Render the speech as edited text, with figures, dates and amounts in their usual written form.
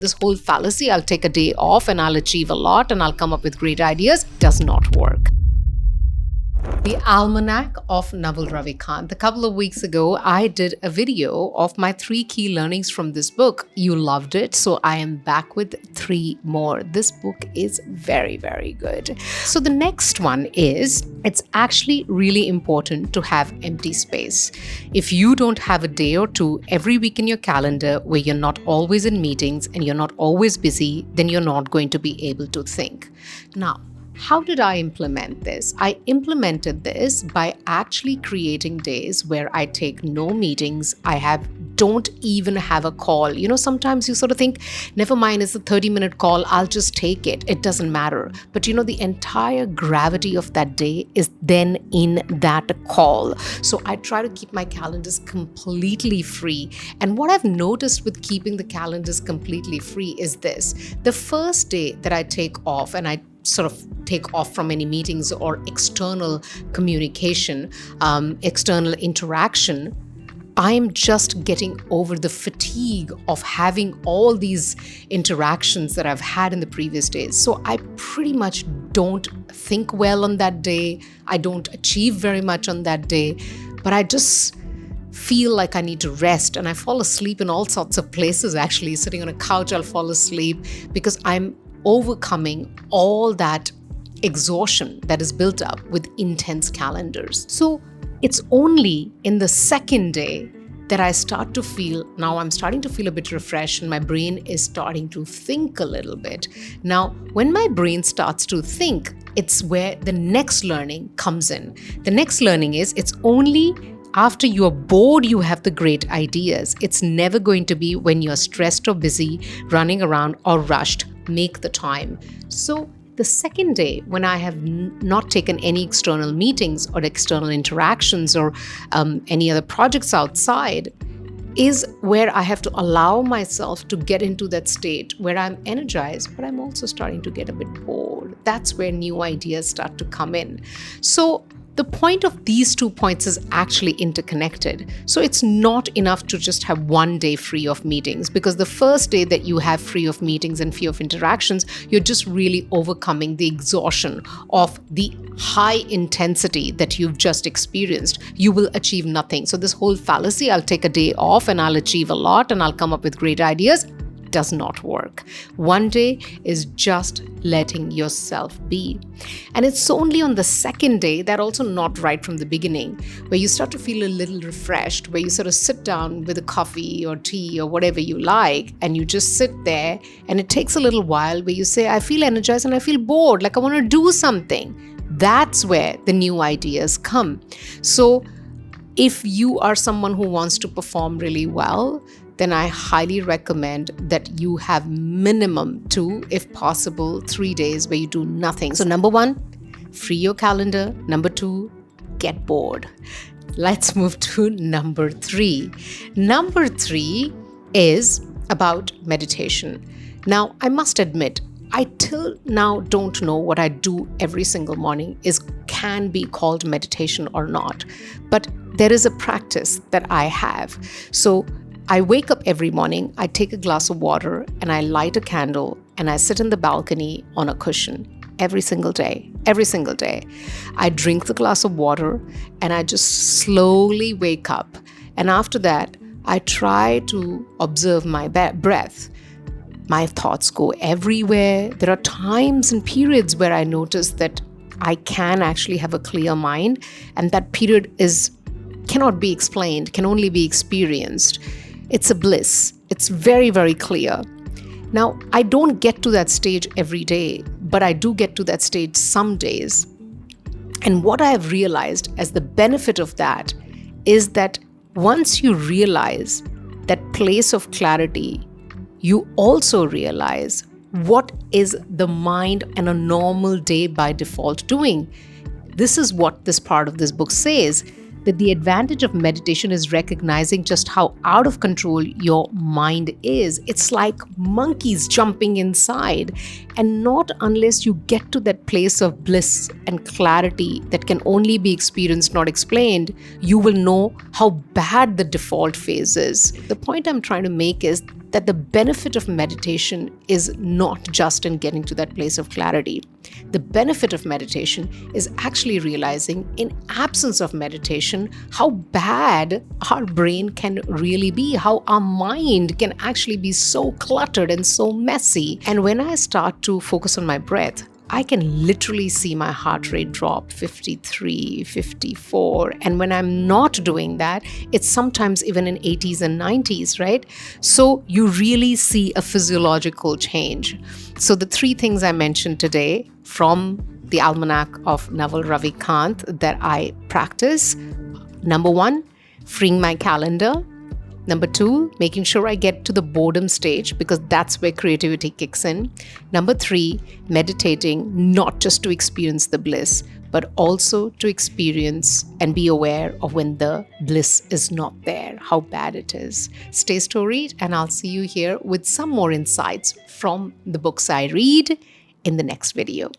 This whole fallacy, I'll take a day off and I'll achieve a lot and I'll come up with great ideas, does not work. The Almanac of Naval Ravikant. A couple of weeks ago, I did a video of my 3 key learnings from this book. You loved it, so I am back with 3 more. This book is very, very good. So the next one is, it's actually really important to have empty space. If you don't have a day or two every week in your calendar where you're not always in meetings and you're not always busy, then you're not going to be able to think. Now, how did I implement this? I implemented this by actually creating days where I take no meetings. Don't even have a call. Sometimes you sort of think, never mind, it's a 30-minute call, I'll just take it. It doesn't matter. But the entire gravity of that day is then in that call. So I try to keep my calendars completely free. And what I've noticed with keeping the calendars completely free is this. The first day that I take off and I sort of take off from any meetings or external communication, external interaction, I'm just getting over the fatigue of having all these interactions that I've had in the previous days. So I pretty much don't think well on that day. I don't achieve very much on that day, but I just feel like I need to rest, and I fall asleep in all sorts of places. Actually, sitting on a couch, I'll fall asleep because I'm overcoming all that exhaustion that is built up with intense calendars. So it's only in the second day that I start to feel, now I'm starting to feel a bit refreshed and my brain is starting to think a little bit. Now, when my brain starts to think, it's where the next learning comes in. The next learning is, it's only after you're bored you have the great ideas. It's never going to be when you're stressed or busy, running around or rushed. Make the time. So the second day, when I have not taken any external meetings or external interactions or any other projects outside, is where I have to allow myself to get into that state where I'm energized, but I'm also starting to get a bit bored. That's where new ideas start to come in. So the point of these 2 points is actually interconnected. So it's not enough to just have one day free of meetings, because the first day that you have free of meetings and free of interactions, you're just really overcoming the exhaustion of the high intensity that you've just experienced. You will achieve nothing. So this whole fallacy, I'll take a day off and I'll achieve a lot and I'll come up with great ideas, does not work. One day is just letting yourself be. And it's only on the second day, that also not right from the beginning, where you start to feel a little refreshed, where you sort of sit down with a coffee or tea or whatever you like, and you just sit there, and it takes a little while where you say, I feel energized and I feel bored, like I want to do something. That's where the new ideas come. So if you are someone who wants to perform really well, then I highly recommend that you have minimum 2, if possible, 3 days where you do nothing. So number 1, free your calendar. Number 2, get bored. Let's move to number 3. Number 3 is about meditation. Now, I must admit, I till now don't know what I do every single morning can be called meditation or not. But there is a practice that I have. So I wake up every morning, I take a glass of water and I light a candle and I sit in the balcony on a cushion every single day. I drink the glass of water and I just slowly wake up. And after that, I try to observe my breath. My thoughts go everywhere. There are times and periods where I notice that I can actually have a clear mind, and that period cannot be explained, can only be experienced. It's a bliss. It's very, very clear. Now, I don't get to that stage every day, but I do get to that stage some days. And what I have realized as the benefit of that is that once you realize that place of clarity, you also realize what is the mind and a normal day by default doing. This is what this part of this book says. that the advantage of meditation is recognizing just how out of control your mind is. It's like monkeys jumping inside. And not unless you get to that place of bliss and clarity that can only be experienced, not explained, you will know how bad the default phase is. The point I'm trying to make is that the benefit of meditation is not just in getting to that place of clarity. The benefit of meditation is actually realizing, in absence of meditation, how bad our brain can really be, how our mind can actually be so cluttered and so messy. And when I start to focus on my breath, I can literally see my heart rate drop 53, 54. And when I'm not doing that, it's sometimes even in 80s and 90s, right? So you really see a physiological change. So the three things I mentioned today from the Almanac of Naval Ravikant that I practice: number one, freeing my calendar. Number two, making sure I get to the boredom stage, because that's where creativity kicks in. Number three, meditating, not just to experience the bliss, but also to experience and be aware of when the bliss is not there, how bad it is. Stay storied, and I'll see you here with some more insights from the books I read in the next video.